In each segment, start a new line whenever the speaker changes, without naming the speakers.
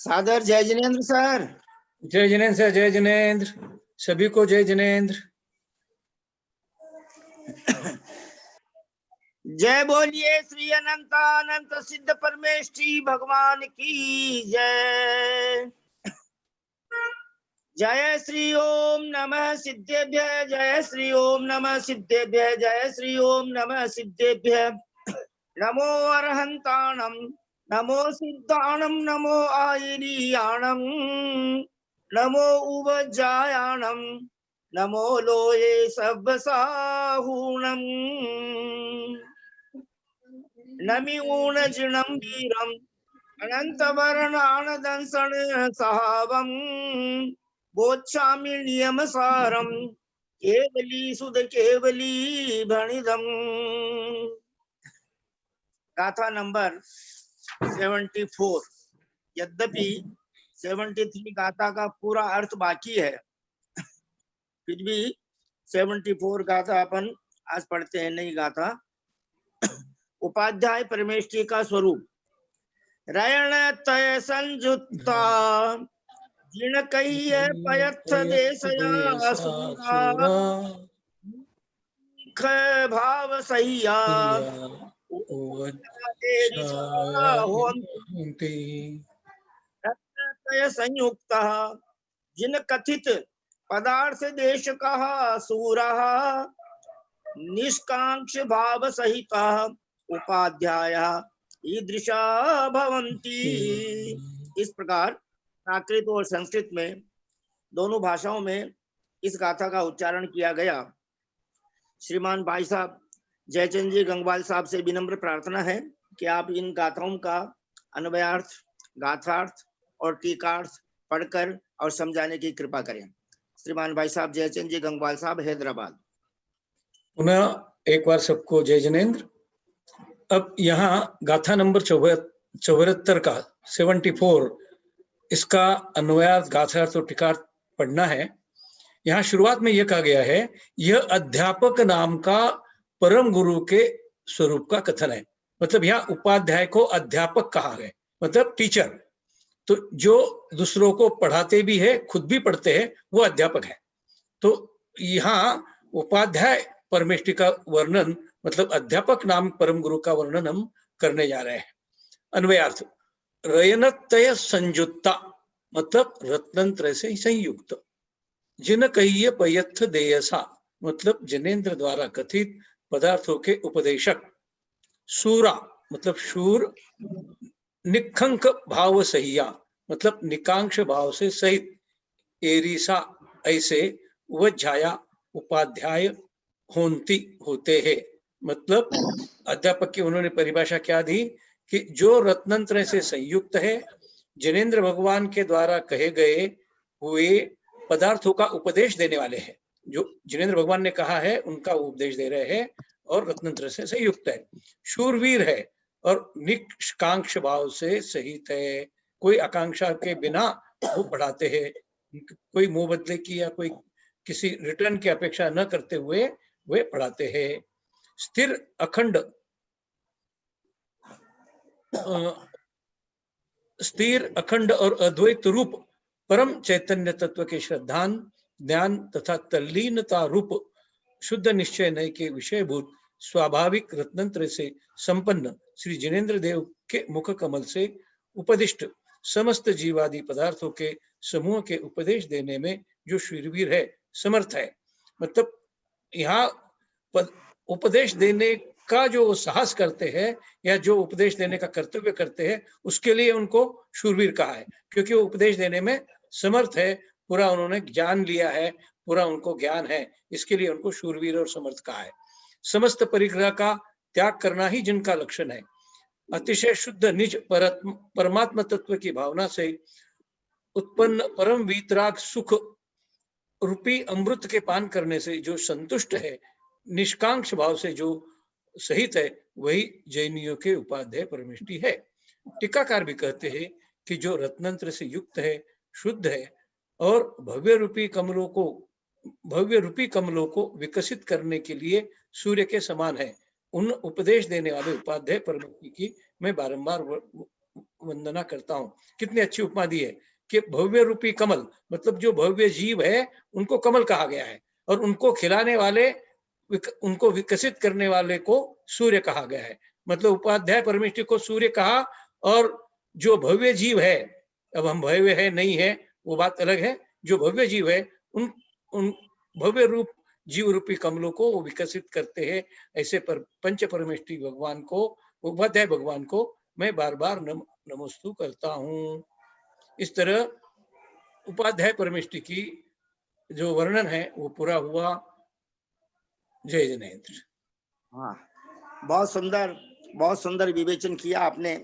सादर जय जिनेन्द्र सर।
जय जिनेन्द्र सर, जय जिनेन्द्र, सभी को जय जिनेन्द्र।
जय बोलिए श्री अनंतानंत सिद्ध परमेष्ठी भगवान की जय। जय श्री ओम नमः सिद्धेभ्य, जय श्री ओम नमः सिद्धेभ्य, जय श्री ओम नमः सिद्धेभ्य। नमो अरहंताणम, नमो सिद्धाणम, नमो आयिरीयाणम, नमो उवज्जायाणम, नमो लोये सब्बसाहूणम, नमि ऊणजिणं वीरम अनंतवर्णानदंसण सहावम, बोच्छामि नियमसारम केवली सुध केवली भणिदम। गाथा नंबर 74। यद्यपि 73 गाथा का पूरा अर्थ बाकी है, फिर भी 74 गाथा अपन आज पढ़ते हैं। नई गाथा। उपाध्याय परमेष्ठी का स्वरूप। रयण तय संजुक्ता जिन कहिए पयथ देशया सूरा, भाव सहिया संयुक्त जिन कथित पदार्थ देश कहा सूरा, निष्कांक्ष भाव सहित उपाध्याय ईदृशा भवन्ति। इस प्रकार प्राकृत और संस्कृत में दोनों भाषाओं में इस गाथा का उच्चारण किया गया। श्रीमान भाई साहब जयचंद जी गंगवाल साहब से विनम्र प्रार्थना है कि आप इन गाथाओं का अन्वयार्थ, गाथार्थ और टीकार्थ पढ़कर और समझाने की कृपा करें। श्रीमान भाई साहब जयचंद जी गंगवाल साहब, हैदराबाद।
पुनः एक बार सबको जय जिनेन्द्र। अब यहाँ गाथा नंबर 74 का 74, इसका अन्वयार्थ, गाथार्थ और टीकार्थ पढ़ना है। यहाँ शुरुआत में यह कहा गया है, यह अध्यापक नाम का परम गुरु के स्वरूप का कथन है। मतलब यहाँ उपाध्याय को अध्यापक कहा है, मतलब टीचर। तो जो दूसरों को पढ़ाते भी है, खुद भी पढ़ते हैं, वो अध्यापक है। तो यहाँ उपाध्याय परमेष्ठी का वर्णन, मतलब अध्यापक नाम परम गुरु का वर्णन हम करने जा रहे हैं। अन्वयार्थ। रयनतय संयुक्ता मतलब रत्नत्रय से संयुक्त। जिन कहिए पयथ देयसा मतलब जिनेन्द्र द्वारा कथित पदार्थों के उपदेशक। सूरा मतलब शूर। निखंक भाव सहिया मतलब निकांक्ष भाव से सहित। एरीसा ऐसे। वज्जाया उपाध्याय होंती होते हैं। मतलब अध्यापक की उन्होंने परिभाषा क्या दी कि जो रत्नत्रय से संयुक्त है, जिनेन्द्र भगवान के द्वारा कहे गए हुए पदार्थों का उपदेश देने वाले हैं। जो जिनेन्द्र भगवान ने कहा है उनका उपदेश दे रहे हैं और रत्नत्रय से संयुक्त है। शूरवीर है और निष्कांक्ष भाव से सहित है। कोई आकांक्षा के बिना वो पढ़ाते हैं, कोई मुंह बदले की या कोई किसी रिटर्न की अपेक्षा न करते हुए वे पढ़ाते हैं। स्थिर अखंड और अद्वैत रूप परम चैतन्य तत्व के श्रद्धान, ज्ञान तथा तल्लीनता रूप शुद्ध निश्चय नय के विषयभूत स्वाभाविक रत्नत्रय से संपन्न श्री जिनेन्द्र देव के मुख कमल से उपदिष्ट समस्त जीवादि पदार्थों के समूह के उपदेश देने में जो शूरवीर है, समर्थ है। मतलब यहाँ उपदेश देने का जो साहस करते हैं या जो उपदेश देने का कर्तव्य करते हैं, उसके लिए उनको शूरवीर कहा है, क्योंकि वो उपदेश देने में समर्थ है। पूरा उन्होंने ज्ञान लिया है, पूरा उनको ज्ञान है, इसके लिए उनको शूरवीर और समर्थ कहा है। समस्त परिग्रह का त्याग करना ही जिनका लक्षण है। अतिशय शुद्ध निज परमात्मा तत्व की भावना से उत्पन्न परम वीतराग सुख रूपी अमृत के पान करने से जो संतुष्ट है, निष्कांक्ष भाव से जो सहित है, वही जैनियों के उपाध्याय परमेष्ठी है। टीकाकार भी कहते हैं कि जो रत्नंत्र से युक्त है, शुद्ध है और भव्य रूपी कमलों को विकसित करने के लिए सूर्य के समान है। उन उपदेश देने वाले उपाध्याय परमेष्ठी की मैं बारंबार वंदना करता हूँ। कितनी अच्छी उपमा दी है कि भव्य रूपी कमल, मतलब जो भव्य जीव है उनको कमल कहा गया है, और उनको खिलाने वाले, उनको विकसित करने वाले को सूर्य कहा गया है। मतलब उपाध्याय परमेष्टि को सूर्य कहा, और जो भव्य जीव है, अब हम भव्य है नहीं है वो बात अलग है, जो भव्य जीव है उन भव्य रूप जीव रूपी कमलों को वो विकसित करते हैं। ऐसे पंच परमेष्टि भगवान को, उपाध्याय भगवान को मैं बार बार नमोस्तु करता हूँ। इस तरह उपाध्याय परमेष्टि की जो वर्णन है वो पूरा हुआ। जय जिनेंद्र।
हाँ, बहुत सुंदर विवेचन किया आपने।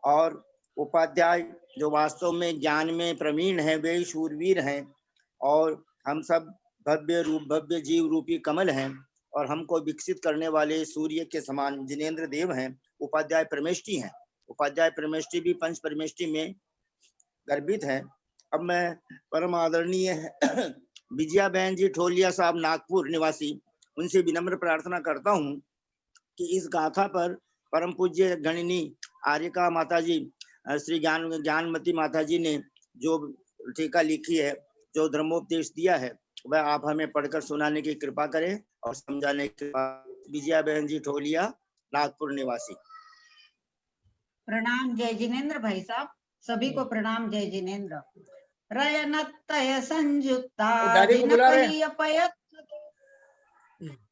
और उपाध्याय जो वास्तव में ज्ञान में प्रवीण है, वे शूरवीर हैं, और हम सब भव्य जीव रूपी कमल हैं, और हमको विकसित करने वाले सूर्य के समान जिनेंद्र देव हैं, उपाध्याय परमेष्टि हैं। उपाध्याय परमेष्टि भी पंच परमेष्टि में गर्भित है। अब मैं परम आदरणीय विजया बहन जी ठोलिया साहब, नागपुर निवासी, उनसे विनम्र प्रार्थना करता हूँ कि इस गाथा पर परम पूज्य गणिनी आर्यका माता जी, श्री ज्ञानमती माता जी ने जो टीका लिखी है, जो धर्मोपदेश दिया है, वह आप हमें पढ़कर सुनाने की कृपा करें और समझाने की कृपा। विजया बहन जी ठोलिया, नागपुर निवासी।
प्रणाम जय जिनेंद्र भाई साहब, सभी को प्रणाम जय जिनेंद्र। रयनतय संयुक्ता दिनकहीयपयत्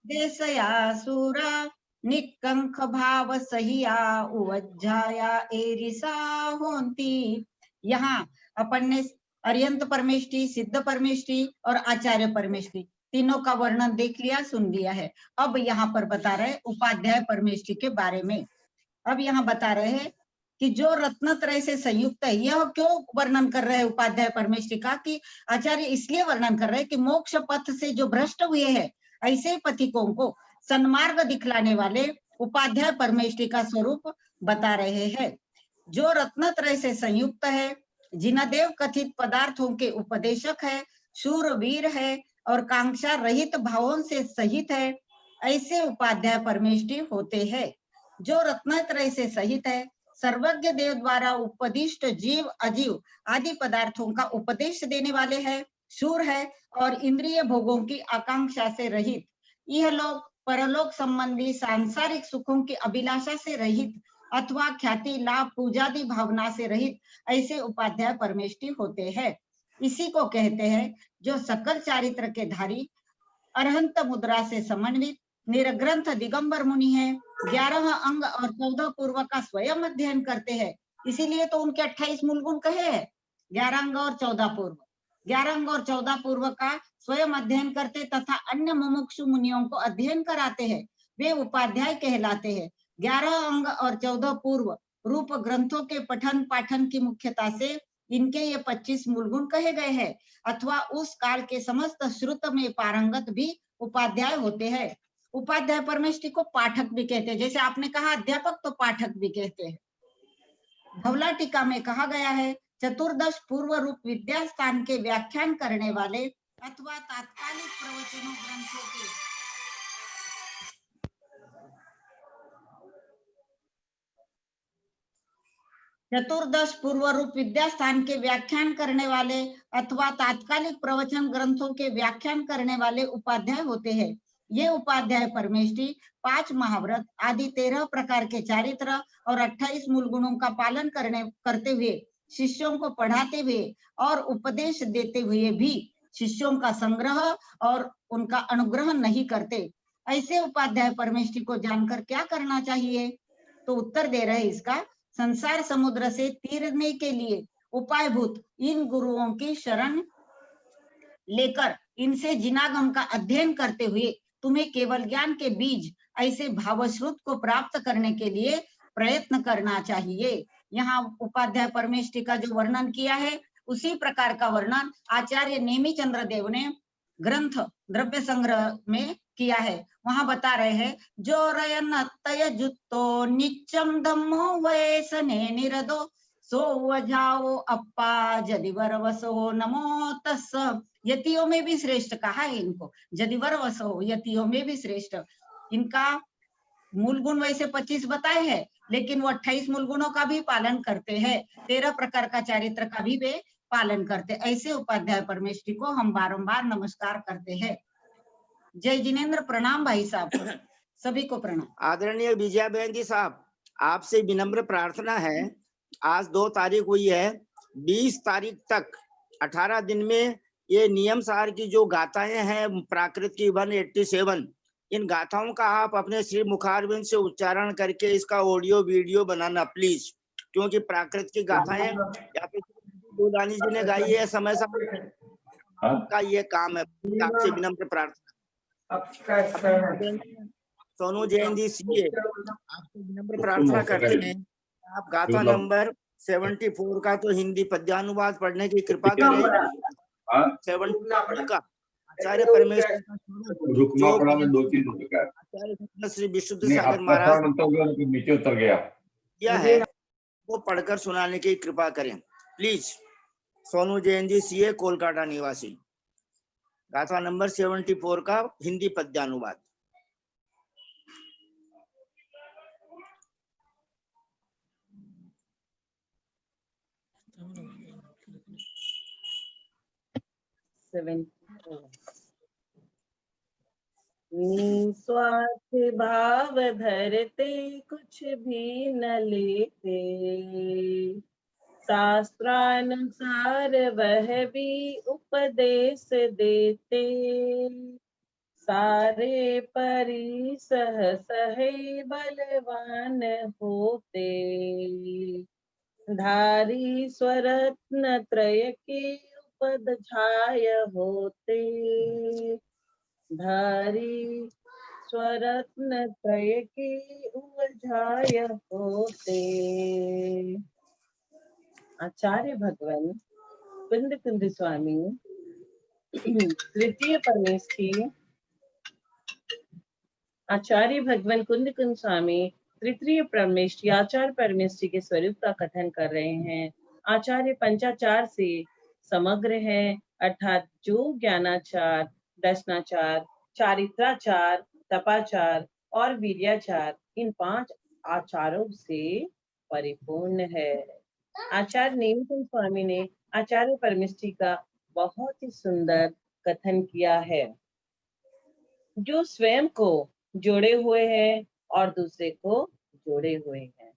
देशया सूरा निकंख भाव सहिया उवज्जाया एरिसा होंती। यहाँ अपन ने अर्यंत परमेष्टि, सिद्ध परमेष्टि और आचार्य परमेष्टि तीनों का वर्णन देख लिया, सुन लिया है। अब यहाँ पर बता रहे उपाध्याय परमेष्टि के बारे में। अब यहाँ बता रहे हैं कि जो रत्नत्रय से संयुक्त है, यह क्यों वर्णन कर रहे हैं उपाध्याय परमेष्टि का, कि आचार्य इसलिए वर्णन कर रहे हैं कि मोक्ष पथ से जो भ्रष्ट हुए हैं, ऐसे पथिकों को सन्मार्ग दिखलाने वाले उपाध्याय परमेष्टि का स्वरूप बता रहे हैं। जो रत्नत्रय से संयुक्त है, जिनदेव कथित पदार्थों के उपदेशक है, शूरवीर है और कांक्षा रहित भावों से सहित है, ऐसे उपाध्याय परमेष्टि होते हैं। जो रत्नत्रय से सहित है, सर्वज्ञ देव द्वारा उपदिष्ट जीव अजीव आदि पदार्थों का उपदेश देने वाले हैं, शूर है और इंद्रिय भोगों की आकांक्षा से रहित, यह लोग परलोक संबंधी सांसारिक सुखों की अभिलाषा से रहित अथवा ख्याति लाभ पूजादि भावना से रहित, ऐसे उपाध्याय परमेष्टि होते हैं। इसी को कहते हैं जो सकल चारित्र के धारी, अरहंत मुद्रा से समन्वित, निरग्रंथ दिगंबर मुनि है, 11 अंग और 14 पूर्व का स्वयं अध्ययन करते हैं। इसीलिए तो उनके 28 मूलगुण कहे हैं, 11 अंग और 14 पूर्व। 11 अंग और 14 पूर्व का स्वयं अध्ययन करते तथा अन्य मुमुक्षु मुनियों को अध्ययन कराते हैं, वे उपाध्याय कहलाते हैं। 11 अंग और 14 पूर्व रूप ग्रंथों के पठन पाठन की मुख्यता से इनके ये 25 मूलगुण कहे गए हैं, अथवा उस काल के समस्त श्रुत में पारंगत भी उपाध्याय होते हैं। उपाध्याय परमेष्टि को पाठक भी कहते हैं, जैसे आपने कहा अध्यापक, तो पाठक भी कहते हैं। धवला टीका में कहा गया है, चतुर्दश पूर्व रूप विद्यास्थान के व्याख्यान करने वाले अथवा तात्कालिक प्रवचनों ग्रंथों के चतुर्दश पूर्व रूप विद्यास्थान के व्याख्यान करने वाले अथवा तात्कालिक प्रवचन ग्रंथों के व्याख्यान करने वाले उपाध्याय होते हैं। ये उपाध्याय परमेष्टि 5 महाव्रत आदि 13 प्रकार के चारित्र और 28 मूल गुणों का पालन करते हुए, शिष्यों को पढ़ाते हुए और उपदेश देते हुए भी शिष्यों का संग्रह और उनका अनुग्रह नहीं करते। ऐसे उपाध्याय परमेष्टि को जानकर क्या करना चाहिए? तो उत्तर दे रहे इसका, संसार समुद्र से तीरने के लिए उपायभूत इन गुरुओं की शरण लेकर इनसे जिनागम का अध्ययन करते हुए तुम्हें केवल ज्ञान के बीज ऐसे भावश्रुत को प्राप्त करने के लिए प्रयत्न करना चाहिए। यहाँ उपाध्याय परमेष्टि का जो वर्णन किया है, उसी प्रकार का वर्णन आचार्य नेमी चंद्र देव ने ग्रंथ द्रव्य संग्रह में किया है। वहां बता रहे हैं, जो रयन तय जुत्तो नित्यम धम्मो वैसने निरदो सो वजाओ अप्पा जदिवर वसो नमो तस्। यतियों में भी श्रेष्ठ कहा है इनको, जदिवर वसो, यतियों में भी श्रेष्ठ। इनका मूल गुण वैसे 25 बताए हैं, लेकिन वो 28 मूल गुणों का भी पालन करते हैं, 13 प्रकार का चारित्र का भी वे पालन करते। ऐसे उपाध्याय परमेष्ठी को हम बारंबार नमस्कार करते हैं। जय जिनेन्द्र, प्रणाम भाई साहब, सभी को प्रणाम।
आदरणीय विजया बहन जी साहब, आपसे विनम्र प्रार्थना है, आज 2 तारीख हुई है, 20 तारीख तक 18 दिन में ये नियम सार की जो गाथाएं हैं प्राकृत की 187, इन गाथाओं का आप अपने श्री मुखारविंद से उच्चारण करके इसका ऑडियो वीडियो बनाना प्लीज, क्योंकि प्राकृत की गाथाएं या फिर गोदानी जी ने गाई है समय समय का ये काम है। आपसे विनम्र प्रार्थना। सोनू जैन जी सीए, आपसे विनम्र प्रार्थना करते हैं, आप गाथा नंबर 74 का तो हिंदी पद्यानुवाद पढ़ने की कृपा करें। 74 का आचार्य परमेश्वर का स्वरूप जो आचार्य श्री विशुद्ध सागर महाराज
नीचे उतर गया
किया है, वो पढ़कर सुनाने की कृपा करें प्लीज। सोनू जैन जी सीए, कोलकाता निवासी, गाथा नंबर 74 का हिंदी पद्यानुवाद।
निस्वार्थ भाव धरते कुछ भी न लेते, शास्त्रानुसार वह भी उपदेश देते, सारे परि सहे बलवान होते, धारी स्वरत्न त्रय के उपध्याय होते, धारी स्वरत्न त्रय के उपध्याय होते। आचार्य भगवान कुंद कुंद स्वामी तृतीय परमेष्ठी, आचार्य भगवान कुंद कुंद स्वामी तृतीय परमेष्ठी आचार्य परमेष्ठी के स्वरूप का कथन कर रहे हैं। आचार्य पंचाचार से समग्र है, अर्थात जो ज्ञानाचार, दर्शनाचार, चारित्राचार, तपाचार और वीर्याचार, इन 5 आचारों से परिपूर्ण है। आचार्य नेमिचंद स्वामी ने आचार्य परमेष्ठी का बहुत ही सुंदर कथन किया है, जो स्वयं को जोड़े हुए हैं और दूसरे को जोड़े हुए हैं,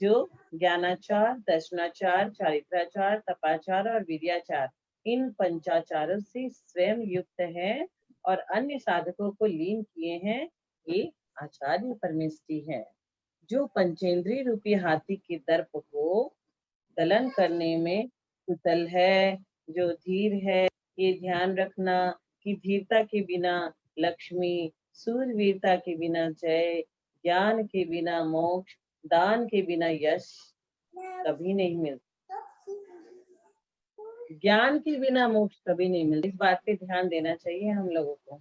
जो ज्ञानाचार, दर्शनाचार, चारित्राचार, तपाचार और वीर्याचार, इन पंचाचारों से स्वयं युक्त हैं और अन्य साधकों को लीन किए हैं, ये आचार्य परमेष्ठी है। जो पंचेंद्रिय रूपी हाथी के दर्प को दलन करने में कुशल है, जो धीर है, ये ध्यान रखना कि धीरता के बिना लक्ष्मी, सूरवीरता के बिना जय, ज्ञान के बिना मोक्ष, दान के बिना यश कभी नहीं मिलता। ज्ञान के बिना मोक्ष कभी नहीं मिलता। इस बात पे ध्यान देना चाहिए हम लोगों को।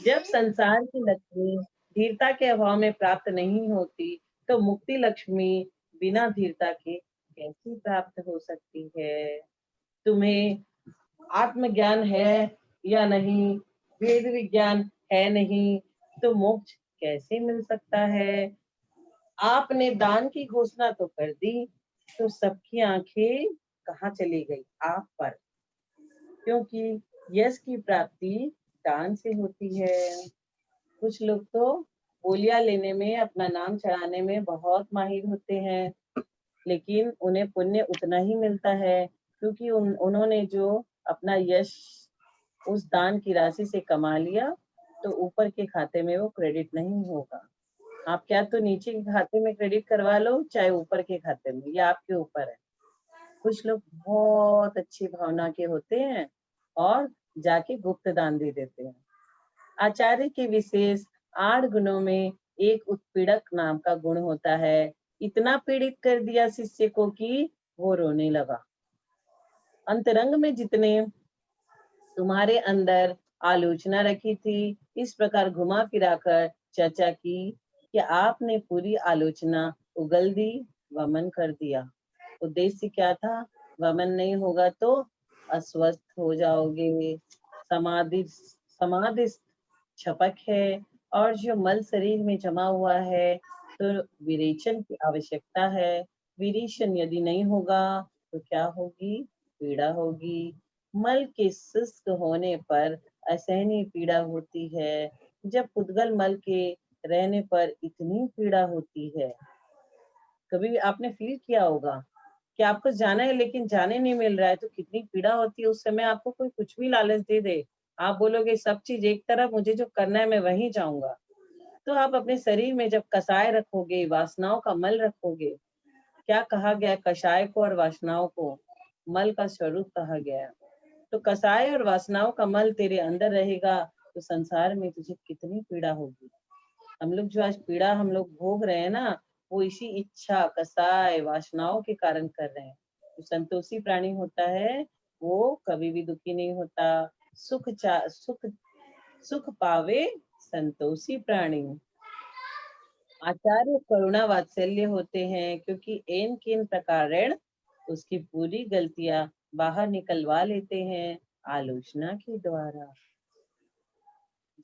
जब संसार की लक्ष्मी धीरता के अभाव में प्राप्त नहीं होती, तो मुक्ति लक्ष्मी बिना धीरता के कैसे प्राप्त हो सकती है? तुम्हें आत्मज्ञान है या नहीं, वेद विज्ञान है नहीं, तो मोक्ष कैसे मिल सकता है? आपने दान की घोषणा तो कर दी, तो सबकी आंखें कहाँ चली गई? आप पर, क्योंकि यश की प्राप्ति दान से होती है। कुछ लोग तो बोलियां लेने में, अपना नाम चढ़ाने में बहुत माहिर होते हैं, लेकिन उन्हें पुण्य उतना ही मिलता है, क्योंकि उन्होंने जो अपना यश उस दान की राशि से कमा लिया, तो ऊपर के खाते में वो क्रेडिट नहीं होगा। आप क्या तो नीचे के खाते में क्रेडिट करवा लो, चाहे ऊपर के खाते में, ये आपके ऊपर है। कुछ लोग बहुत अच्छी भावना के होते हैं और जाके गुप्त दान दे देते हैं। आचार्य के विशेष 8 गुणों में एक उत्पीड़क नाम का गुण होता है। इतना पीड़ित कर दिया शिष्य को कि वो रोने लगा। अंतरंग में जितने तुम्हारे अंदर आलोचना रखी थी, इस प्रकार घुमा फिरा कर चर्चा की कि आपने पूरी आलोचना उगल दी, वमन कर दिया। उद्देश्य क्या था? वमन नहीं होगा तो अस्वस्थ हो जाओगे। समाधि छपक है, और जो मल शरीर में जमा हुआ है तो विरेचन की आवश्यकता है। विरेचन यदि नहीं होगा तो क्या होगी? पीड़ा होगी। मल के शुष्क होने पर असहनीय पीड़ा होती है। जब पुद्गल मल के रहने पर इतनी पीड़ा होती है, कभी आपने फील किया होगा कि आपको जाना है लेकिन जाने नहीं मिल रहा है, तो कितनी पीड़ा होती है। उस समय आपको कोई कुछ भी लालच दे दे, आप बोलोगे सब चीज एक तरफ, मुझे जो करना है मैं वहीं जाऊंगा। तो आप अपने शरीर में जब कसाय रखोगे, वासनाओं का मल रखोगे, क्या कहा गया है? कषाय को और वासनाओं को मल का स्वरूप कहा गया है। तो कसाय और वासनाओं का मल तेरे अंदर रहेगा तो संसार में तुझे कितनी पीड़ा होगी। हम लोग जो आज पीड़ा हम लोग भोग रहे हैं ना, वो इसी इच्छा, कसाय, वासनाओं के कारण कर रहे हैं। जो संतोषी प्राणी होता है वो कभी भी दुखी नहीं होता। सुख पावे संतोषी प्राणी। आचार्य करुणा वात्सल्य होते हैं, क्योंकि एन किन प्रकारेण उसकी पूरी गलतियां बाहर निकलवा लेते हैं आलोचना के द्वारा।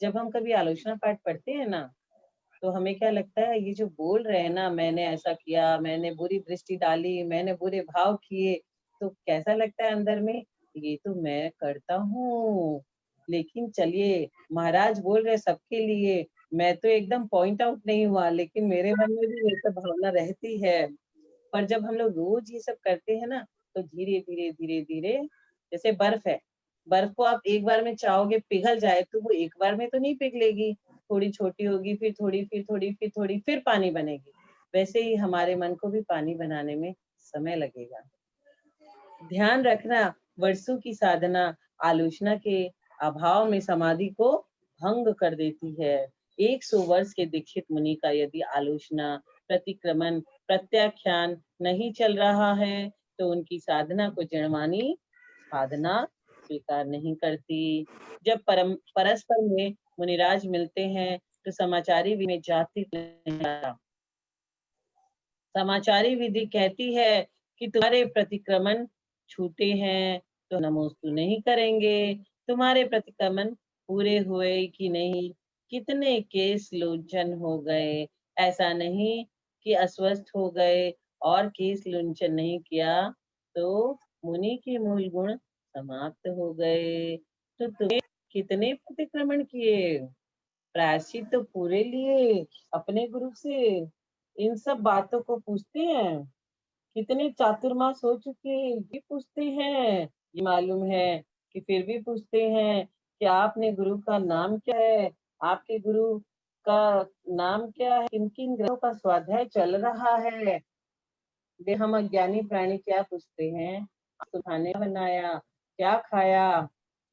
जब हम कभी आलोचना पाठ पढ़ते हैं ना, तो हमें क्या लगता है, ये जो बोल रहे हैं ना, मैंने ऐसा किया, मैंने बुरी दृष्टि डाली, मैंने बुरे भाव किए, तो कैसा लगता है अंदर में? ये तो मैं करता हूँ, लेकिन चलिए महाराज बोल रहे सबके लिए, मैं तो एकदम पॉइंट आउट नहीं हुआ, लेकिन मेरे मन में भी ये सब भावना रहती है। पर जब हम लोग रोज ये सब करते हैं ना, तो धीरे धीरे धीरे धीरे, जैसे बर्फ है, बर्फ को आप एक बार में चाहोगे पिघल जाए, तो वो एक बार में तो नहीं पिघलेगी, थोड़ी छोटी होगी, फिर थोड़ी, फिर थोड़ी, फिर थोड़ी, फिर पानी बनेगी। वैसे ही हमारे मन को भी पानी बनाने में समय लगेगा। ध्यान रखना, वर्षों की साधना आलोचना के अभाव में समाधि को भंग कर देती है। 100 वर्ष के दीक्षित मुनि का यदि आलोचना, प्रतिक्रमण, प्रत्याख्यान नहीं चल रहा है, तो उनकी साधना को जड़वानी साधना स्वीकार नहीं करती। जब परस्पर में मुनिराज मिलते हैं, तो समाचारी विधि में जाति नहीं आता। समाचारी विधि कहती है कि तुम्हारे प्रतिक्रमण छूटे हैं तो नमोस्तु नहीं करेंगे, तुम्हारे प्रतिक्रमण पूरे हुए कि नहीं, कितने केस लुंचन हो गए। ऐसा नहीं कि अस्वस्थ हो गए और केस लुंचन नहीं किया तो मुनि के मूल गुण समाप्त हो गए। तो तुम्हें कितने प्रतिक्रमण किए, प्रायश्चित तो पूरे लिए अपने गुरु से। इन सब बातों को पूछते हैं, कितने चातुर्मास हो चुके भी पूछते हैं, ये मालूम है कि फिर भी पूछते हैं कि आपने गुरु का नाम क्या है, आपके गुरु का नाम क्या है, किन किन ग्रहों का स्वाध्याय चल रहा है। वे हम अज्ञानी प्राणी क्या पूछते हैं, आपको खाने बनाया, क्या खाया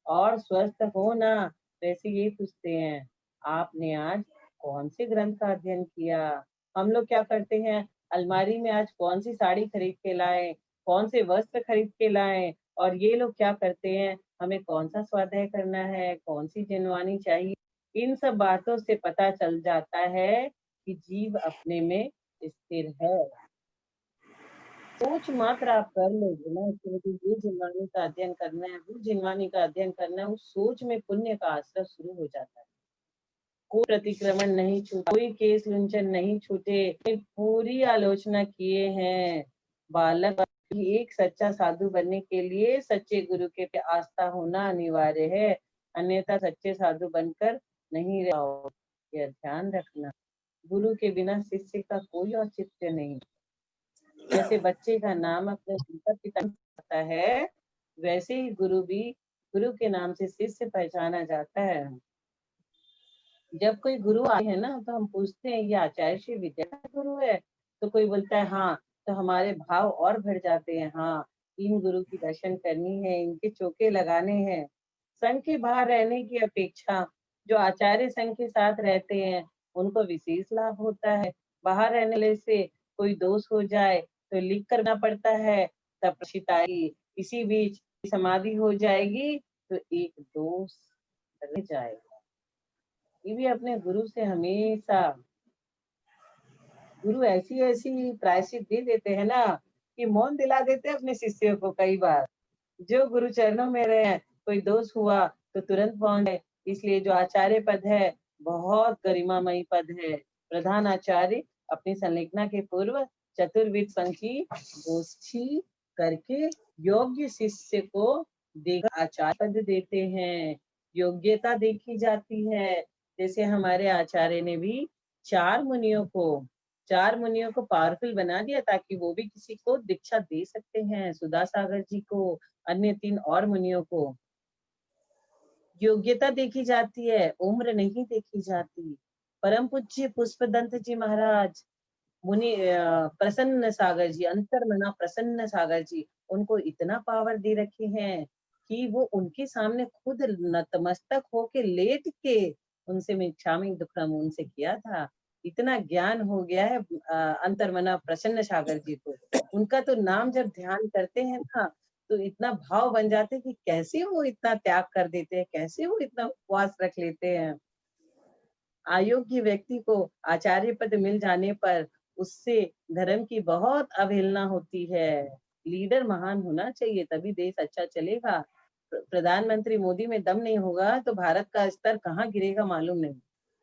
और स्वस्थ हो ना, वैसे ये पूछते हैं आपने आज कौन से ग्रंथ का अध्ययन किया। हम लोग क्या करते हैं, अलमारी में आज कौन सी साड़ी खरीद के लाए, कौन से वस्त्र खरीद के लाए, और ये लोग क्या करते हैं, हमें कौन सा स्वाध्याय करना है, कौन सी जिनवानी चाहिए। इन सब बातों से पता चल जाता है कि जीव अपने में स्थिर है। सोच मात्र आप कर लोगे ना कि ये जिनवानी का अध्ययन करना है, वो जिनवानी का अध्ययन करना है, उस सोच में पुण्य का आश्रय शुरू हो जाता है। कोई प्रतिक्रमण नहीं छूटा, कोई केस लुंचन नहीं छूटे, पूरी आलोचना किए हैं। बालक एक सच्चा साधु बनने के लिए सच्चे गुरु के पे आस्था होना अनिवार्य है, अन्यथा सच्चे साधु बनकर नहीं रहो। यह ध्यान रखना, गुरु के बिना शिष्य का कोई औचित्य नहीं। जैसे बच्चे का नाम अपने माता पिता पता है, वैसे ही गुरु भी, गुरु के नाम से शिष्य पहचाना जाता है। जब कोई गुरु आते हैं ना, तो हम पूछते हैं ये आचार्य श्री विद्या का गुरु है, तो कोई बोलता है हाँ, तो हमारे भाव और बढ़ जाते हैं। हाँ, इन गुरु की दर्शन करनी है, इनके चौके लगाने हैं। संघ के बाहर रहने की अपेक्षा जो आचार्य संघ के साथ रहते हैं उनको विशेष लाभ होता है। बाहर रहने से कोई दोष हो जाए तो लिख करना पड़ता है, तब शिकायत, इसी बीच समाधि हो जाएगी तो एक दोष रह जाएगा। ये भी अपने गुरु से हमेशा, गुरु ऐसी ऐसी प्रायश्चित दे देते हैं ना कि मौन दिला देते हैं अपने शिष्यों को। कई बार जो गुरु चरणों में रहे, कोई दोष हुआ तो तुरंत पहुंच गए। इसलिए जो आचार्य पद है बहुत गरिमामयी पद है। प्रधान आचार्य अपनी संलेखना के पूर्व चतुर्विद पंक्ति गोष्ठी करके योग्य शिष्य को देकर आचार्य पद देते हैं। योग्यता देखी जाती है। जैसे हमारे आचार्य ने भी चार मुनियों को पावरफुल बना दिया ताकि वो भी किसी को दीक्षा दे सकते हैं। सुधा सागर जी को, अन्य 3 और मुनियों को योग्यता देखी जाती है, उम्र नहीं देखी जाती। परम पूज्य पुष्पदंत जी महाराज, मुनि प्रसन्न सागर जी, अंतर्मना प्रसन्न सागर जी, उनको इतना पावर दे रखे हैं कि वो उनके सामने खुद नतमस्तक होके लेट के उनसे मिच्छामि दुक्कडम उनसे किया था। इतना ज्ञान हो गया है अंतर्मना प्रसन्न सागर जी को। उनका तो नाम जब ध्यान करते हैं ना तो इतना भाव बन जाते हैं कि कैसे वो इतना त्याग कर देते हैं, कैसे वो इतना उपवास रख लेते हैं। अयोग्य व्यक्ति को आचार्य पद मिल जाने पर उससे धर्म की बहुत अवहेलना होती है। लीडर महान होना चाहिए तभी देश अच्छा चलेगा। प्रधानमंत्री मोदी में दम नहीं होगा तो भारत का स्तर कहाँ गिरेगा मालूम नहीं।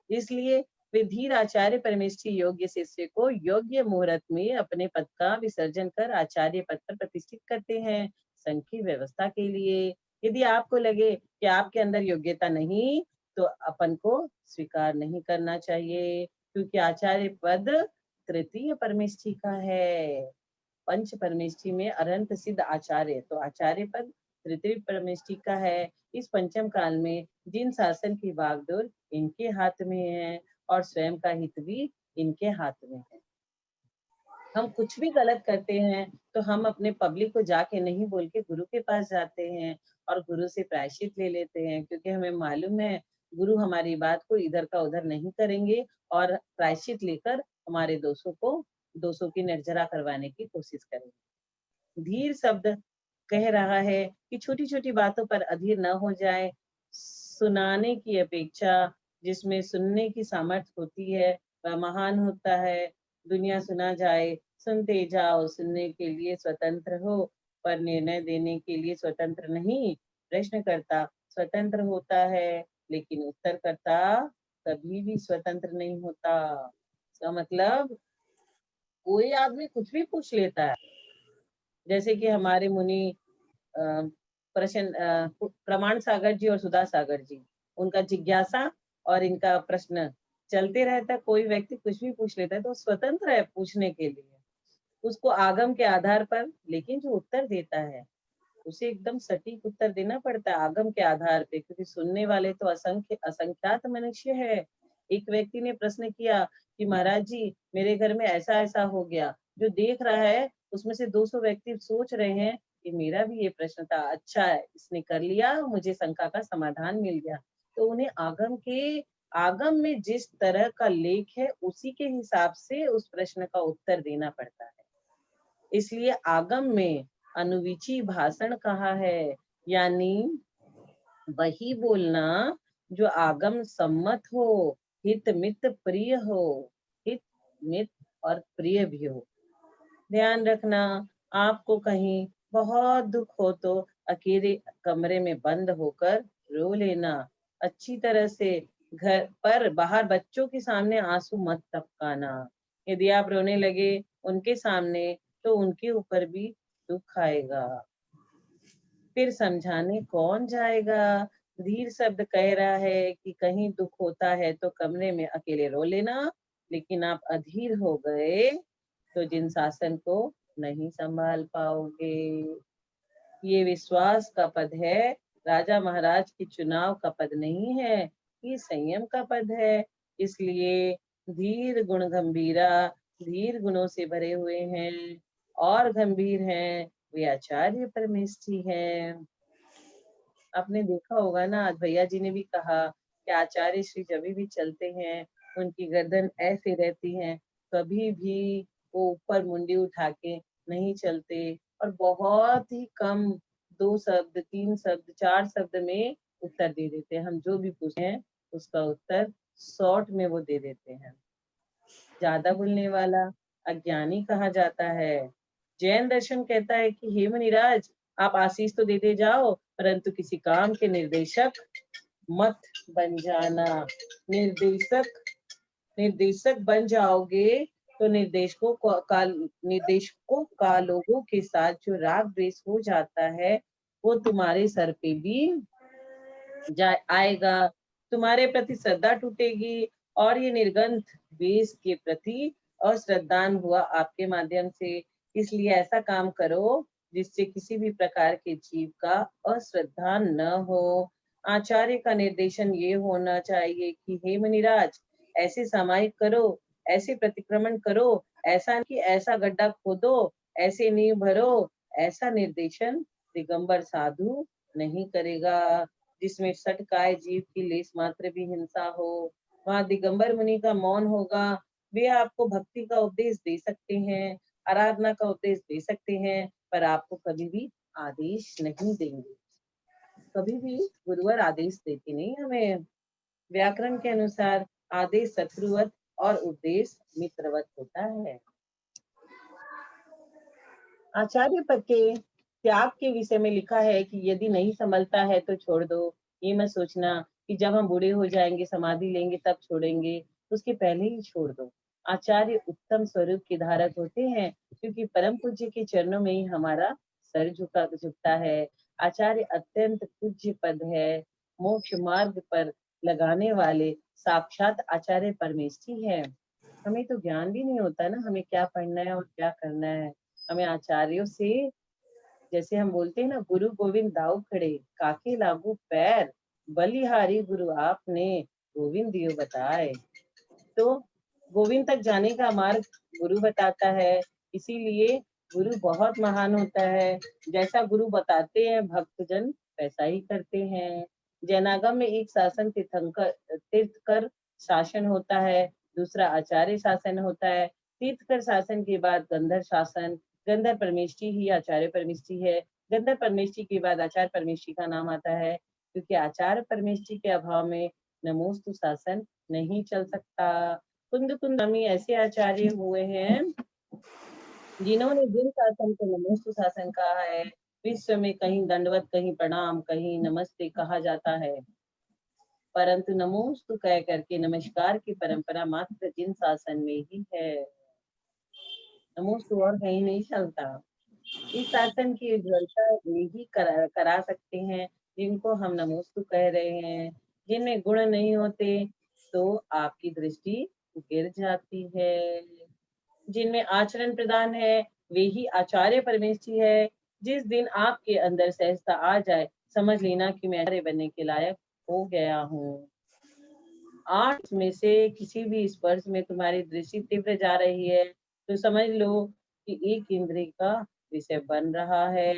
इसलिए वे धीर आचार्य परमेष्ठी योग्य शिष्य को योग्य मुहूर्त में अपने पद का विसर्जन कर आचार्य पद पर प्रतिष्ठित करते हैं। संघ की व्यवस्था के लिए यदि आपको लगे कि आपके अंदर योग्यता नहीं तो अपन को स्वीकार नहीं करना चाहिए, क्योंकि आचार्य पद तृतीय परमेष्ठी का है। पंच परमेष्ठी में अरंत सिद्ध आचार्य, तो आचार्य पद तृतीय परमेष्ठी का है। इस पंचम काल में जिन शासन की बागडोर इनके हाथ में है और स्वयं का हित भी इनके हाथ में है। हम कुछ भी गलत करते हैं तो हम अपने पब्लिक को जाके नहीं बोल के गुरु के पास जाते हैं और गुरु से प्रायश्चित ले लेते हैं, क्योंकि हमें मालूम है गुरु हमारी बात को इधर का उधर नहीं करेंगे और प्रायश्चित लेकर हमारे दोषों की निर्जरा करवाने की कोशिश करेंगे। धीर शब्द कह रहा है कि छोटी छोटी बातों पर अधीर न हो जाए। सुनाने की अपेक्षा जिसमें सुनने की सामर्थ्य होती है वह महान होता है। दुनिया सुना जाए, सुनते जाओ, सुनने के लिए स्वतंत्र हो पर निर्णय देने के लिए स्वतंत्र नहीं। प्रश्नकर्ता स्वतंत्र होता है लेकिन उत्तरकर्ता कभी भी स्वतंत्र नहीं होता। इसका मतलब कोई आदमी कुछ भी पूछ लेता है। जैसे कि हमारे मुनि प्रमाण सागर जी और सुधा सागर जी, उनका जिज्ञासा और इनका प्रश्न चलते रहता है। कोई व्यक्ति कुछ भी पूछ लेता है तो स्वतंत्र है पूछने के लिए, उसको आगम के आधार पर, लेकिन जो उत्तर देता है उसे एकदम सटीक उत्तर देना पड़ता है आगम के आधार पे, क्योंकि सुनने वाले तो असंख्यात मनुष्य है। एक व्यक्ति ने प्रश्न किया कि महाराज जी मेरे घर में ऐसा ऐसा हो गया, जो देख रहा है उसमें से 200 व्यक्ति सोच रहे हैं कि मेरा भी ये प्रश्न था, अच्छा है इसने कर लिया, मुझे शंका का समाधान मिल गया। तो उन्हें आगम में जिस तरह का लेख है उसी के हिसाब से उस प्रश्न का उत्तर देना पड़ता है। इसलिए आगम में अनुविची भाषण कहा है, यानी वही बोलना जो आगम सम्मत हो, हित मित प्रिय हो, हित मित और प्रिय भी हो। ध्यान रखना, आपको कहीं बहुत दुख हो तो अकेले कमरे में बंद होकर रो लेना। अच्छी तरह से घर पर बाहर बच्चों के सामने आंसू मत टपकाना। यदि आप रोने लगे उनके सामने तो उनके ऊपर भी दुख आएगा, फिर समझाने कौन जाएगा। धीर शब्द कह रहा है कि कहीं दुख होता है तो कमरे में अकेले रो लेना, लेकिन आप अधीर हो गए तो जिन शासन को नहीं संभाल पाओगे। ये विश्वास का पद है, राजा महाराज की चुनाव का पद नहीं है, ये संयम का पद है। इसलिए धीर गुण गंभीरा, धीर गुणों से भरे हुए हैं और गंभीर हैं, वे आचार्य परमेष्ठी हैं। आपने देखा होगा ना, आज भैया जी ने भी कहा कि आचार्य श्री जब भी चलते हैं उनकी गर्दन ऐसे रहती है, कभी भी वो ऊपर मुंडी उठा के नहीं चलते और बहुत ही कम 2 शब्द 3 शब्द 4 शब्द में उत्तर दे देते हैं। हम जो भी पूछते हैं उसका उत्तर शॉर्ट में वो दे देते हैं। ज्यादा बोलने वाला अज्ञानी कहा जाता है। जैन दर्शन कहता है कि हे मुनिराज, आप आशीष तो देते जाओ परंतु किसी काम के निर्देशक मत बन जाना। निर्देशक बन जाओगे तो निर्देशकों का लोगों के साथ जो राग द्वेष हो जाता है वो तुम्हारे सर पे भी आएगा, तुम्हारे प्रति श्रद्धा टूटेगी और ये निर्गंथ द्वेष के प्रति अश्रद्धान हुआ आपके माध्यम से। इसलिए ऐसा काम करो जिससे किसी भी प्रकार के जीव का अश्रद्धान न हो। आचार्य का निर्देशन ये होना चाहिए कि हे मुनिराज, ऐसे सामायिक करो, ऐसे प्रतिक्रमण करो, ऐसा कि ऐसा गड्ढा खोदो, ऐसे नींव भरो। ऐसा निर्देशन दिगंबर साधु नहीं करेगा। जिसमें सटकाए जीव की लेस मात्र भी हिंसा हो, वहाँ दिगंबर मुनि का मौन होगा। वे आपको भक्ति का उपदेश दे सकते हैं, आराधना का उपदेश दे सकते हैं, पर आपको कभी भी आदेश नहीं देंगे। कभी भी गुरुवर आदेश देते नहीं हमें। व्याकरण के अनुसार आदेश शत्रुवत और उपदेश मित्रवत होता है। आचार्य पद के त्याग के विषय में लिखा है कि यदि नहीं संभलता है तो छोड़ दो। ये मत सोचना कि जब हम बूढ़े हो जाएंगे, समाधि लेंगे तब छोड़ेंगे, उसके पहले ही छोड़ दो। आचार्य उत्तम स्वरूप के धारक होते हैं, क्योंकि परम पूज्य के चरणों में ही हमारा सर झुकता है। आचार्य अत्यंत पूज्य पद है। मोक्ष मार्ग पर लगाने वाले साक्षात आचार्य परमेष्ठी है। हमें तो ज्ञान भी नहीं होता ना, हमें क्या पढ़ना है और क्या करना है। हमें आचार्यों से, जैसे हम बोलते हैं ना, गुरु गोविंद दाऊ खड़े, काके लागू पैर, बलिहारी गुरु आपने, गोविंद दियो बताए। तो गोविंद तक जाने का मार्ग गुरु बताता है। इसीलिए गुरु बहुत महान होता है। जैसा गुरु बताते हैं भक्तजन वैसा ही करते हैं। जैनागम में एक शासन तीर्थकर शासन होता है, दूसरा आचार्य शासन होता है। तीर्थकर शासन के बाद गंधर्व शासन, गंधर्व परमेष्ठी ही आचार्य परमेष्ठी है। गंधर्व परमेष्ठी के बाद आचार्य परमेष्ठी का नाम आता है, क्योंकि आचार्य परमेष्ठी के अभाव में नमोस्तु शासन नहीं चल सकता। कुंद स्वामी ऐसे आचार्य हुए हैं जिन्होंने जिन शासन को नमोस्तु शासन कहा है, विश्व में कहीं दंडवत, कहीं प्रणाम, कहीं नमस्ते कहा जाता है, परंतु नमोस्तु कह करके नमस्कार की परंपरा मात्र जिन शासन में ही है। नमोस्तु और कहीं नहीं चलता। इस शासन की उज्ज्वलता वे ही करा सकते हैं जिनको हम नमोस्तु कह रहे हैं। जिनमें गुण नहीं होते तो आपकी दृष्टि गिर जाती है। जिनमें आचरण प्रदान है वे ही आचार्य परमेष्ठी है। जिस दिन आपके अंदर सहजता आ जाए, समझ लेना कि मैं आचार्य बनने के लायक हो गया हूँ। 8 में से किसी भी स्पर्श में तुम्हारी दृष्टि तीव्र जा रही है तो समझ लो कि एक इंद्रिय का विषय बन रहा है।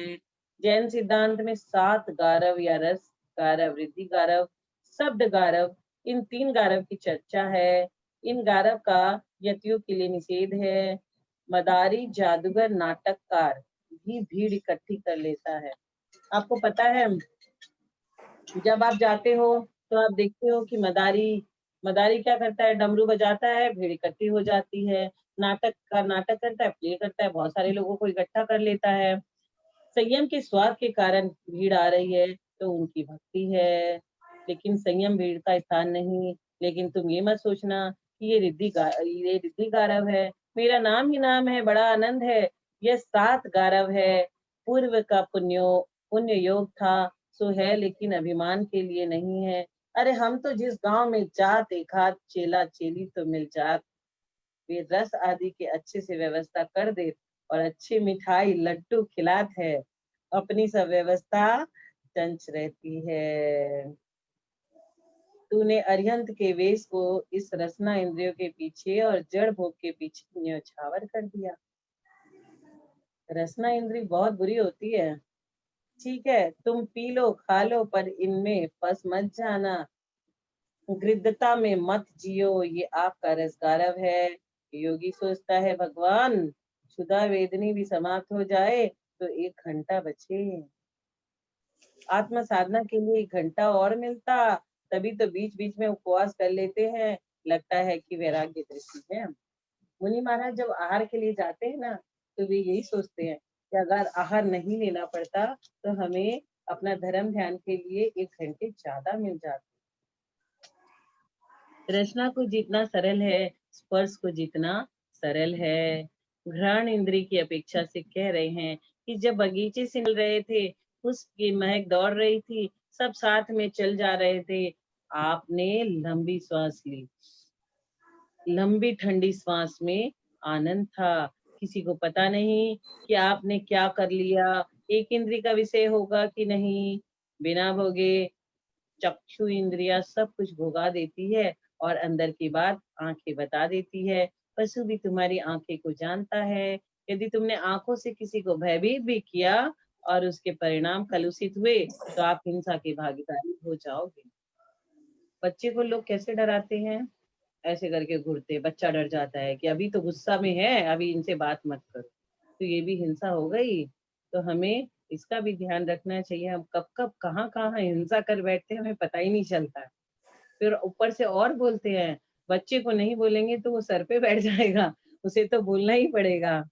जैन सिद्धांत में 7 गारव या रस गारव, रिद्धि गारव, शब्द गारव, इन 3 गारव की चर्चा है। इन गारव का यतियों के लिए निषेध है। मदारी, जादूगर, नाटककार भी भीड़ इकट्ठी कर लेता है। आपको पता है, जब आप जाते हो तो आप देखते हो कि मदारी क्या करता है, डमरू बजाता है, भीड़ इकट्ठी हो जाती है। नाटक करता है, प्ले करता है, बहुत सारे लोगों को इकट्ठा कर लेता है। संयम के स्वाद के कारण भीड़ आ रही है तो उनकी भक्ति है, लेकिन संयम भीड़ का स्थान नहीं। लेकिन तुम ये मत सोचना कि ये रिद्धि गारव है, मेरा नाम ही नाम है, बड़ा आनंद है। यह 7 गारव है। पूर्व का पुण्य योग था सो है, लेकिन अभिमान के लिए नहीं है। अरे हम तो जिस गांव में जात एकाध चेला चेली तो मिल जात, वे रस आदि के अच्छे से व्यवस्था कर दे और अच्छी मिठाई लड्डू खिलात है, अपनी सब व्यवस्था चंच रहती है। तूने अरिहंत के वेश को इस रसना इंद्रियों के पीछे और जड़ भोग के पीछे न्योछावर कर दिया। रसना इंद्री बहुत बुरी होती है। ठीक है, तुम पी लो खा लो, पर इनमें फंस मत जाना। गृद्धता में मत जियो, ये आपका रसगारव है। योगी सोचता है भगवान क्षुधा वेदनी भी समाप्त हो जाए तो 1 घंटा बचे। आत्म साधना के लिए 1 घंटा और मिलता, तभी तो बीच बीच में उपवास कर लेते हैं, लगता है कि वैराग्य दृष्टि है। मुनि महाराज जब आहार के लिए जाते हैं ना, तो वे यही सोचते हैं कि अगर आहार नहीं लेना पड़ता तो हमें अपना धर्म ध्यान के लिए 1 घंटे ज्यादा मिल जाते। रचना को जितना सरल है, स्पर्श को जितना सरल है। घ्राण इंद्री की अपेक्षा से कह रहे हैं कि जब बगीचे से मिल रहे थे, उसकी महक दौड़ रही थी, सब साथ में चल जा रहे थे, आपने लंबी सांस ली। लंबी ठंडी सांस में आनंद था। किसी को पता नहीं कि आपने क्या कर लिया, एक इंद्री का विषय होगा कि नहीं। बिना भोगे चक्षु इंद्रिया सब कुछ भोगा देती है और अंदर की बात आंखें बता देती है। पशु भी तुम्हारी आंखें को जानता है। यदि तुमने आंखों से किसी को भयभीत भी किया और उसके परिणाम कलुषित हुए तो आप हिंसा के भागीदारी हो जाओगे। बच्चे को लोग कैसे डराते हैं, ऐसे करके घूरते, बच्चा डर जाता है कि अभी तो गुस्सा में है, अभी इनसे बात मत करो, तो ये भी हिंसा हो गई। तो हमें इसका भी ध्यान रखना चाहिए। हम कब कब कहाँ कहाँ हिंसा कर बैठते हैं, हमें पता ही नहीं चलता। फिर ऊपर से और बोलते हैं, बच्चे को नहीं बोलेंगे तो वो सर पे बैठ जाएगा, उसे तो बोलना ही पड़ेगा।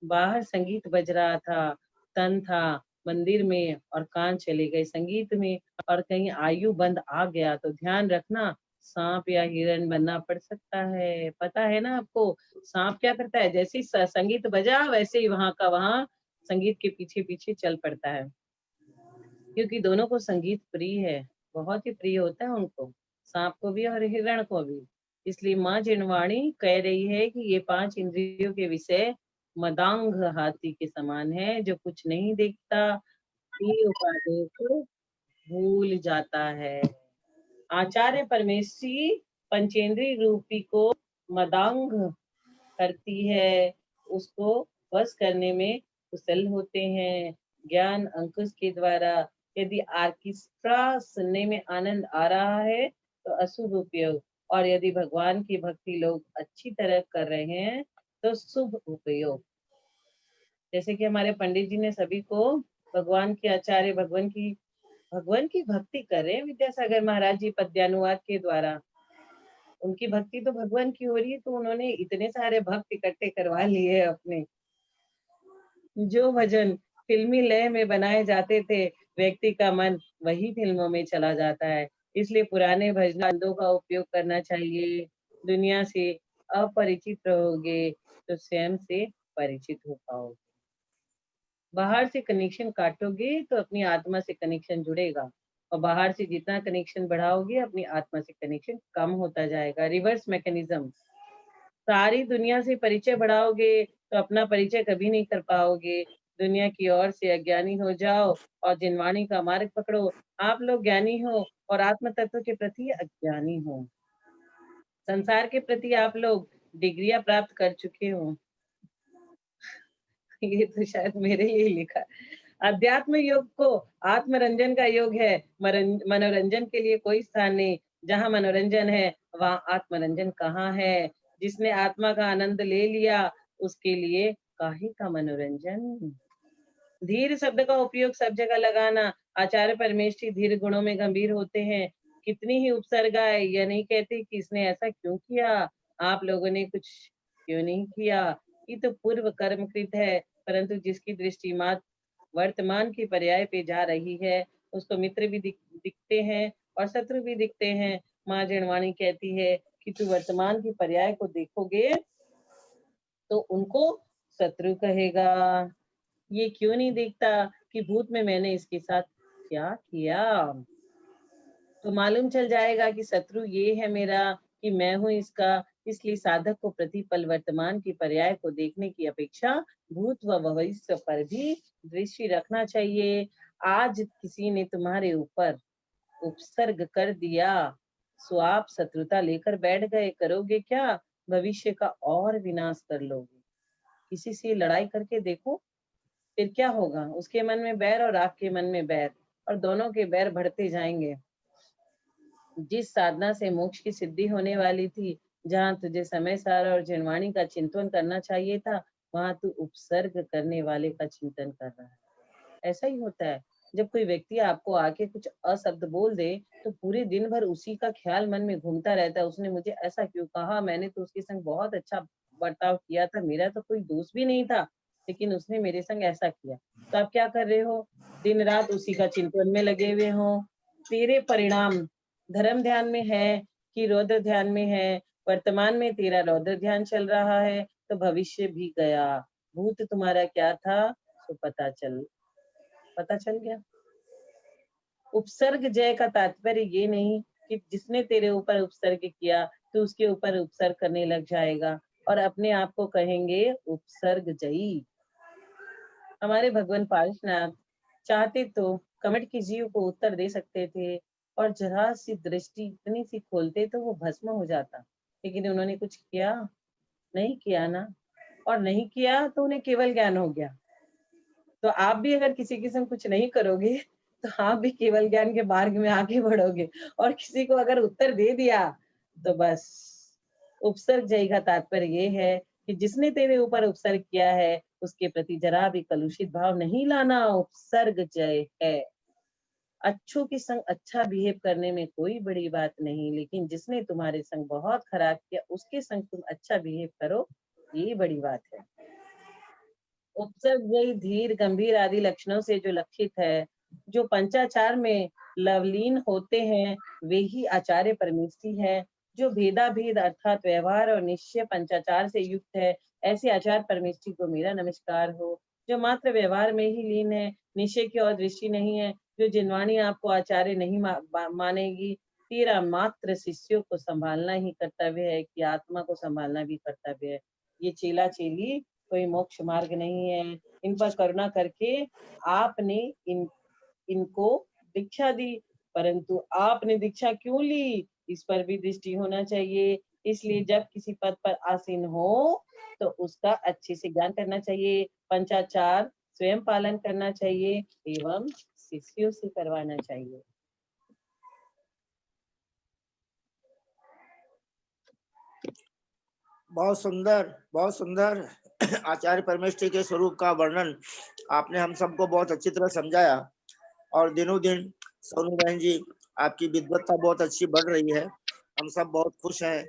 बाहर संगीत बज रहा था, तन था मंदिर में और कान चले गए संगीत में, और कहीं आयु बंद आ गया तो ध्यान रखना, सांप या हिरण बनना पड़ सकता है। पता है ना आपको, सांप क्या करता है, जैसे ही संगीत बजा वैसे ही वहां का वहां संगीत के पीछे पीछे चल पड़ता है, क्योंकि दोनों को संगीत प्रिय है, बहुत ही प्रिय होता है उनको, सांप को भी और हिरण को भी। इसलिए माँ जिनवाणी कह रही है कि ये 5 इंद्रियों के विषय मदांग हाथी के समान है, जो कुछ नहीं देखता, उपादेय को भूल जाता है। आचार्य परमेश्वरी पंचेंद्रिय रूपी को मदांग करती है, उसको वश करने में कुशल होते हैं। ज्ञान अंकुश के द्वारा यदि आर्केस्ट्रा सुनने में आनंद आ रहा है तो अशुभ उपयोग, और यदि भगवान की भक्ति लोग अच्छी तरह कर रहे हैं तो शुभ उपयोग। जैसे कि हमारे पंडित जी ने सभी को भगवान के आचार्य, भगवान की भक्ति कर रहे हैं विद्यासागर महाराज जी पद्यानुवाद के द्वारा। उनकी भक्ति तो भगवान की हो रही है, तो उन्होंने इतने सारे भक्त इकट्ठे करवा लिए अपने। जो भजन फिल्मी लय में बनाए जाते थे, व्यक्ति का मन वही फिल्मों में चला जाता है। इसलिए पुराने भजनों का उपयोग करना चाहिए। दुनिया से अपरिचित रहोगे तो स्वयं से परिचित हो पाओगे। बाहर से कनेक्शन काटोगे तो अपनी आत्मा से कनेक्शन जुड़ेगा, और बाहर से जितना कनेक्शन बढ़ाओगे अपनी आत्मा से कनेक्शन कम होता जाएगा। Reverse mechanism. सारी दुनिया से परिचय बढ़ाओगे तो अपना परिचय कभी नहीं कर पाओगे। दुनिया की ओर से अज्ञानी हो जाओ और जिनवाणी का मार्ग पकड़ो। आप लोग ज्ञानी हो और आत्म तत्व के प्रति अज्ञानी हो। संसार के प्रति आप लोग डिग्रियां प्राप्त कर चुके हो। ये तो शायद मेरे लिए लिखा। अध्यात्म योग को आत्मरंजन का योग है। मनोरंजन के लिए कोई स्थान नहीं। जहाँ मनोरंजन है वहाँ आत्मरंजन कहाँ है। जिसने आत्मा का आनंद ले लिया उसके लिए काहे का मनोरंजन। धीर शब्द का उपयोग सब जगह लगाना। आचार्य परमेश्वरी धीर गुणों में गंभीर होते हैं। कितनी ही उपसर्गा है, यह नहीं कहते कि इसने ऐसा क्यों किया, आप लोगों ने कुछ क्यों नहीं किया, ये तो पूर्व कर्मकृत है। परंतु जिसकी दृष्टि मात्र वर्तमान की पर्याय पे जा रही है उसको मित्र भी दिखते हैं और शत्रु भी दिखते हैं। माँ जिनवाणी कहती है कि तू वर्तमान की पर्याय को देखोगे तो उनको शत्रु कहेगा। ये क्यों नहीं देखता कि भूत में मैंने इसके साथ क्या किया। तो मालूम चल जाएगा कि शत्रु ये है मेरा, कि मैं हूं इसका। इसलिए साधक को प्रतिपल वर्तमान की पर्याय को देखने की अपेक्षा भूत व भविष्य पर भी दृष्टि रखना चाहिए। आज किसी ने तुम्हारे ऊपर उपसर्ग कर दिया सो आप शत्रुता लेकर बैठ गए, करोगे क्या, भविष्य का और विनाश कर लोगे। किसी से लड़ाई करके देखो फिर क्या होगा। उसके मन में बैर और आपके मन में बैर, और दोनों के बैर बढ़ते जाएंगे। जिस साधना से मोक्ष की सिद्धि होने वाली थी, जहाँ तुझे समय सार और जिनवाणी का चिंतन करना चाहिए था, वहां तू उपसर्ग करने वाले का चिंतन कर रहा है। ऐसा ही होता है, जब कोई व्यक्ति आपको आके कुछ अशब्द बोल दे तो पूरे दिन भर उसी का ख्याल मन में घूमता रहता है। उसने मुझे ऐसा क्यों कहा, मैंने तो उसके संग बहुत अच्छा बर्ताव किया था, मेरा तो कोई दोष भी नहीं था, लेकिन उसने मेरे संग ऐसा किया। तो आप क्या कर रहे हो, दिन रात उसी का चिंतन में लगे हुए हो। तेरे परिणाम धर्म ध्यान में है कि रौद्र ध्यान में है। वर्तमान में तेरा रौद्र ध्यान चल रहा है, तो भविष्य भी गया। भूत तुम्हारा क्या था तो पता चल गया। उपसर्ग जय का तात्पर्य ये नहीं कि जिसने तेरे ऊपर उपसर्ग किया तो उसके ऊपर उपसर्ग करने लग जाएगा और अपने आप को कहेंगे उपसर्ग जयी। हमारे भगवान पार्शनाथ चाहते तो कमट की जीव को उत्तर दे सकते थे और जरा सी दृष्टि इतनी सी खोलते तो वो भस्म हो जाता, लेकिन उन्होंने कुछ किया नहीं किया ना, और नहीं किया तो उन्हें केवल ज्ञान हो गया। तो आप भी अगर किसी के संग कुछ नहीं करोगे तो आप भी केवल ज्ञान के मार्ग में आगे बढ़ोगे, और किसी को अगर उत्तर दे दिया तो बस उपसर्ग जय का तात्पर्य ये है कि जिसने तेरे ऊपर उपसर्ग किया है उसके प्रति जरा भी कलुषित भाव नहीं लाना, उपसर्ग जय है। अच्छों के संग अच्छा बिहेव करने में कोई बड़ी बात नहीं, लेकिन जिसने तुम्हारे संग बहुत खराब किया उसके संग तुम अच्छा बिहेव करो, ये बड़ी बात है। उपसर्ग जय धीर गंभीर आदि लक्षणों से जो लक्षित है, जो पंचाचार में लवलीन होते हैं, वे ही आचार्य परमेष्ठी है। जो भेदा भेद अर्थात व्यवहार और निश्चय पंचाचार से युक्त है, ऐसे आचार्य परमेष्ठी को मेरा नमस्कार हो। जो मात्र व्यवहार में ही लीन है, निश्चय की ओर दृष्टि नहीं है, जो जिनवाणी आपको आचार्य नहीं मानेगी, तेरा मात्र शिष्यों को संभालना ही कर्तव्य है कि आत्मा को संभालना भी कर्तव्य है। ये चेला चेली कोई मोक्ष मार्ग नहीं है। इन पर करुणा करके आपने इनको दीक्षा दी, परंतु आपने दीक्षा क्यों ली इस पर भी दृष्टि होना चाहिए। इसलिए जब किसी पद पर आसीन हो तो उसका अच्छे से ज्ञान करना चाहिए, पंचाचार स्वयं पालन करना चाहिए एवं शिष्यों से करवाना चाहिए।
बहुत सुंदर, बहुत सुंदर आचार्य परमेष्ठी के स्वरूप का वर्णन आपने हम सबको बहुत अच्छी तरह समझाया। और दिनों दिन सोनू बहन जी आपकी विद्वत्ता बहुत अच्छी बढ़ रही है, हम सब बहुत खुश हैं।